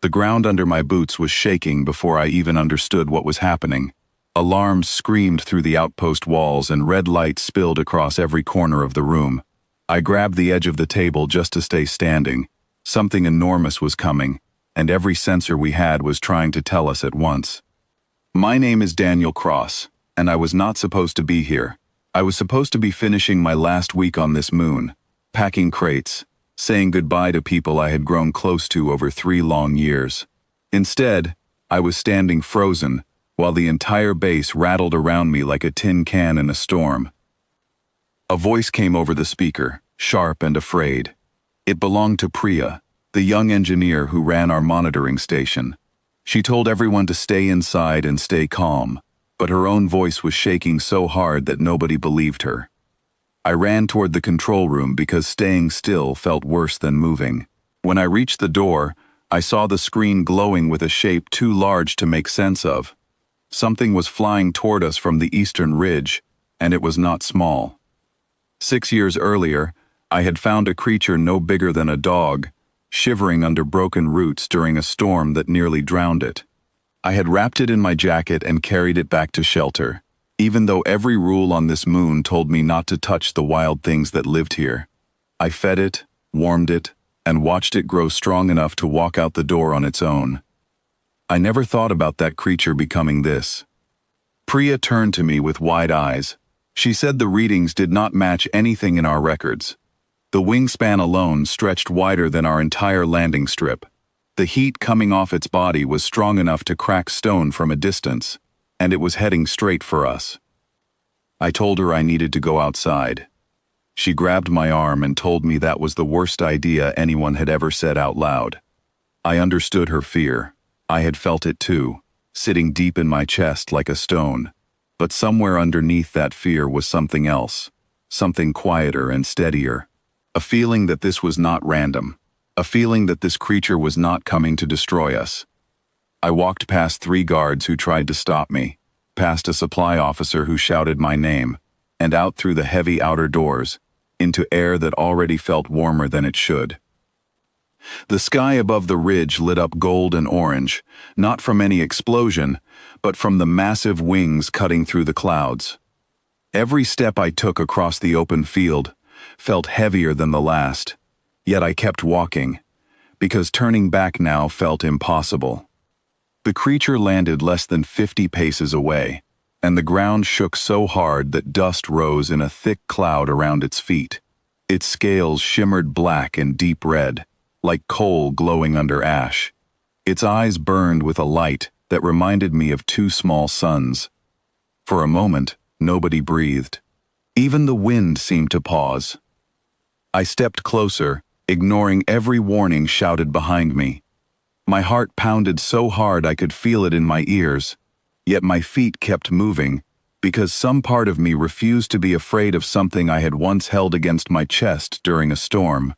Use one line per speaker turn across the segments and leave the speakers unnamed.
The ground under my boots was shaking before I even understood what was happening. Alarms screamed through the outpost walls and red light spilled across every corner of the room. I grabbed the edge of the table just to stay standing. Something enormous was coming, and every sensor we had was trying to tell us at once. My name is Daniel Cross, and I was not supposed to be here. I was supposed to be finishing my last week on this moon, packing crates, saying goodbye to people I had grown close to over 3 long years. Instead, I was standing frozen, while the entire base rattled around me like a tin can in a storm. A voice came over the speaker, sharp and afraid. It belonged to Priya, the young engineer who ran our monitoring station. She told everyone to stay inside and stay calm, but her own voice was shaking so hard that nobody believed her. I ran toward the control room because staying still felt worse than moving. When I reached the door, I saw the screen glowing with a shape too large to make sense of. Something was flying toward us from the eastern ridge, and it was not small. 6 years earlier, I had found a creature no bigger than a dog, shivering under broken roots during a storm that nearly drowned it. I had wrapped it in my jacket and carried it back to shelter, even though every rule on this moon told me not to touch the wild things that lived here. I fed it, warmed it, and watched it grow strong enough to walk out the door on its own. I never thought about that creature becoming this. Priya turned to me with wide eyes. She said the readings did not match anything in our records. The wingspan alone stretched wider than our entire landing strip. The heat coming off its body was strong enough to crack stone from a distance, and it was heading straight for us. I told her I needed to go outside. She grabbed my arm and told me that was the worst idea anyone had ever said out loud. I understood her fear. I had felt it too, sitting deep in my chest like a stone. But somewhere underneath that fear was something else, something quieter and steadier. A feeling that this was not random. A feeling that this creature was not coming to destroy us. I walked past 3 guards who tried to stop me, past a supply officer who shouted my name, and out through the heavy outer doors, into air that already felt warmer than it should. The sky above the ridge lit up gold and orange, not from any explosion, but from the massive wings cutting through the clouds. Every step I took across the open field felt heavier than the last, yet I kept walking, because turning back now felt impossible. The creature landed less than 50 paces away, and the ground shook so hard that dust rose in a thick cloud around its feet. Its scales shimmered black and deep red, like coal glowing under ash. Its eyes burned with a light that reminded me of 2 small suns. For a moment, nobody breathed. Even the wind seemed to pause. I stepped closer, ignoring every warning shouted behind me. My heart pounded so hard I could feel it in my ears, yet my feet kept moving, because some part of me refused to be afraid of something I had once held against my chest during a storm.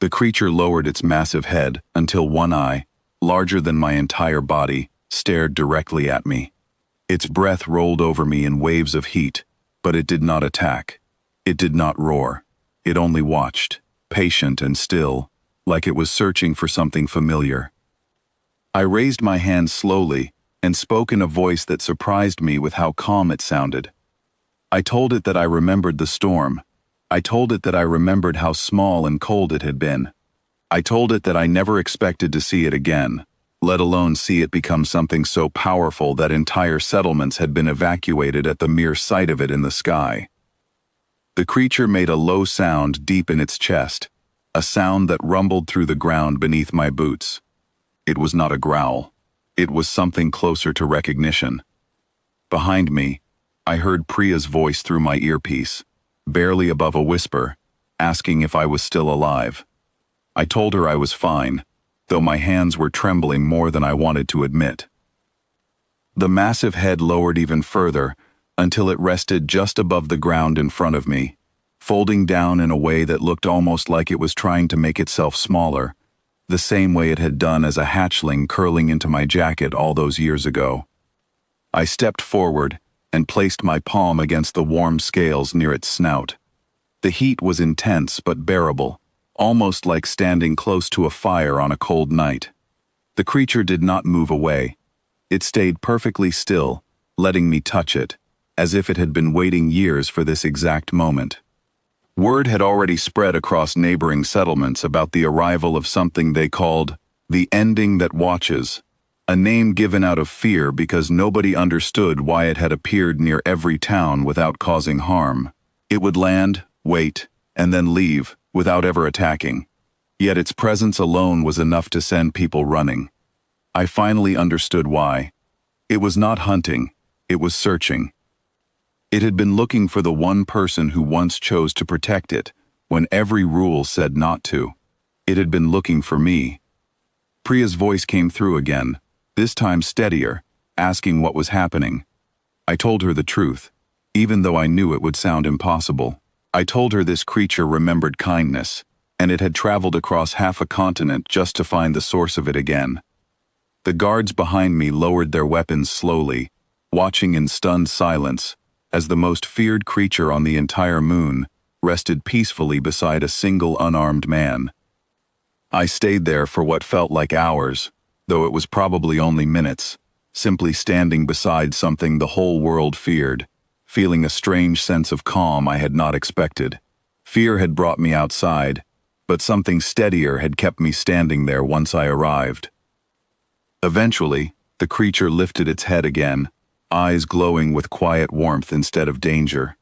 The creature lowered its massive head until one eye, larger than my entire body, stared directly at me. Its breath rolled over me in waves of heat, but it did not attack. It did not roar. It only watched, patient and still, like it was searching for something familiar. I raised my hand slowly and spoke in a voice that surprised me with how calm it sounded. I told it that I remembered the storm. I told it that I remembered how small and cold it had been. I told it that I never expected to see it again, let alone see it become something so powerful that entire settlements had been evacuated at the mere sight of it in the sky. The creature made a low sound deep in its chest, a sound that rumbled through the ground beneath my boots. It was not a growl. It was something closer to recognition. Behind me, I heard Priya's voice through my earpiece, barely above a whisper, asking if I was still alive. I told her I was fine, though my hands were trembling more than I wanted to admit. The massive head lowered even further, until it rested just above the ground in front of me, folding down in a way that looked almost like it was trying to make itself smaller, the same way it had done as a hatchling curling into my jacket all those years ago. I stepped forward and placed my palm against the warm scales near its snout. The heat was intense but bearable, almost like standing close to a fire on a cold night. The creature did not move away. It stayed perfectly still, letting me touch it, as if it had been waiting years for this exact moment. Word had already spread across neighboring settlements about the arrival of something they called the ending that watches, a name given out of fear because nobody understood why it had appeared near every town without causing harm. It would land, wait, and then leave, without ever attacking. Yet its presence alone was enough to send people running. I finally understood why. It was not hunting, it was searching. It had been looking for the one person who once chose to protect it, when every rule said not to. It had been looking for me. Priya's voice came through again, this time steadier, asking what was happening. I told her the truth, even though I knew it would sound impossible. I told her this creature remembered kindness, and it had traveled across half a continent just to find the source of it again. The guards behind me lowered their weapons slowly, watching in stunned silence, as the most feared creature on the entire moon rested peacefully beside a single unarmed man. I stayed there for what felt like hours, though it was probably only minutes, simply standing beside something the whole world feared, feeling a strange sense of calm I had not expected. Fear had brought me outside, but something steadier had kept me standing there once I arrived. Eventually, the creature lifted its head again, eyes glowing with quiet warmth instead of danger.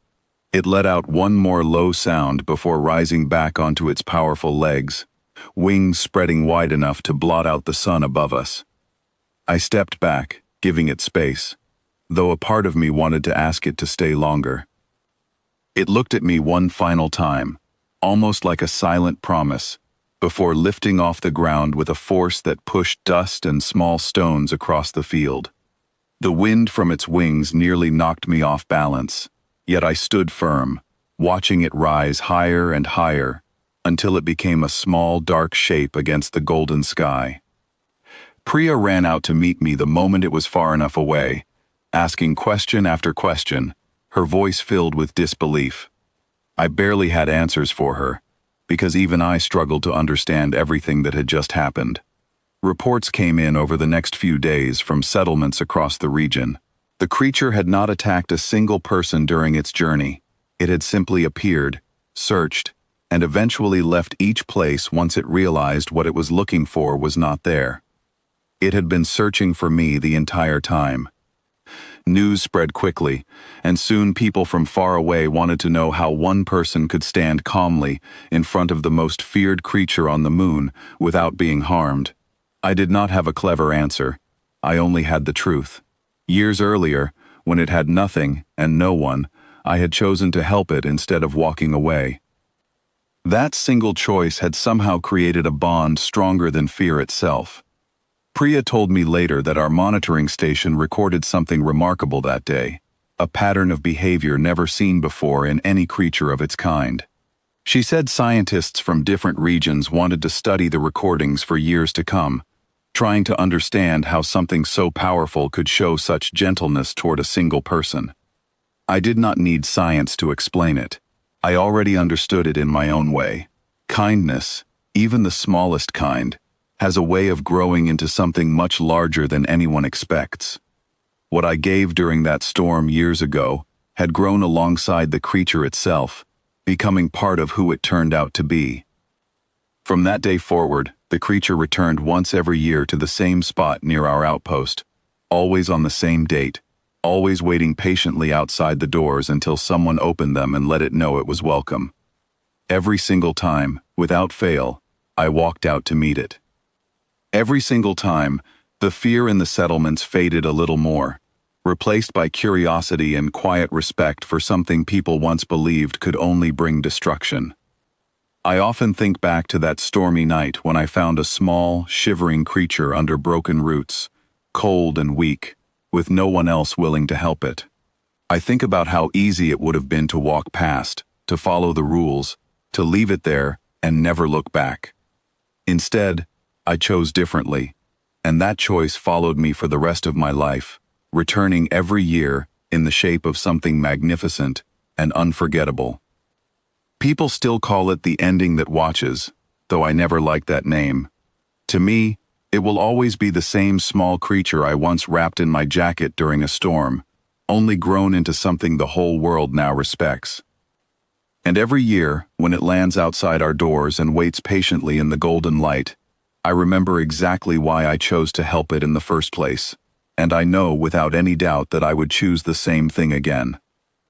It let out one more low sound before rising back onto its powerful legs, wings spreading wide enough to blot out the sun above us. I stepped back, giving it space, though a part of me wanted to ask it to stay longer. It looked at me one final time, almost like a silent promise, before lifting off the ground with a force that pushed dust and small stones across the field. The wind from its wings nearly knocked me off balance, yet I stood firm, watching it rise higher and higher, until it became a small, dark shape against the golden sky. Priya ran out to meet me the moment it was far enough away, asking question after question, her voice filled with disbelief. I barely had answers for her, because even I struggled to understand everything that had just happened. Reports came in over the next few days from settlements across the region. The creature had not attacked a single person during its journey. It had simply appeared, searched, and eventually left each place once it realized what it was looking for was not there. It had been searching for me the entire time. News spread quickly, and soon people from far away wanted to know how one person could stand calmly in front of the most feared creature on the moon without being harmed. I did not have a clever answer. I only had the truth. Years earlier, when it had nothing and no one, I had chosen to help it instead of walking away. That single choice had somehow created a bond stronger than fear itself. Priya told me later that our monitoring station recorded something remarkable that day, a pattern of behavior never seen before in any creature of its kind. She said scientists from different regions wanted to study the recordings for years to come, trying to understand how something so powerful could show such gentleness toward a single person. I did not need science to explain it. I already understood it in my own way. Kindness, even the smallest kind, has a way of growing into something much larger than anyone expects. What I gave during that storm years ago had grown alongside the creature itself, becoming part of who it turned out to be. From that day forward, the creature returned once every year to the same spot near our outpost, always on the same date, always waiting patiently outside the doors until someone opened them and let it know it was welcome. Every single time, without fail, I walked out to meet it. Every single time, the fear in the settlements faded a little more, replaced by curiosity and quiet respect for something people once believed could only bring destruction. I often think back to that stormy night when I found a small, shivering creature under broken roots, cold and weak, with no one else willing to help it. I think about how easy it would have been to walk past, to follow the rules, to leave it there and never look back. Instead, I chose differently, and that choice followed me for the rest of my life, returning every year in the shape of something magnificent and unforgettable. People still call it the ending that watches, though I never liked that name. To me, It will always be the same small creature I once wrapped in my jacket during a storm, only grown into something the whole world now respects. And every year, when it lands outside our doors and waits patiently in the golden light, I remember exactly why I chose to help it in the first place, and I know without any doubt that I would choose the same thing again.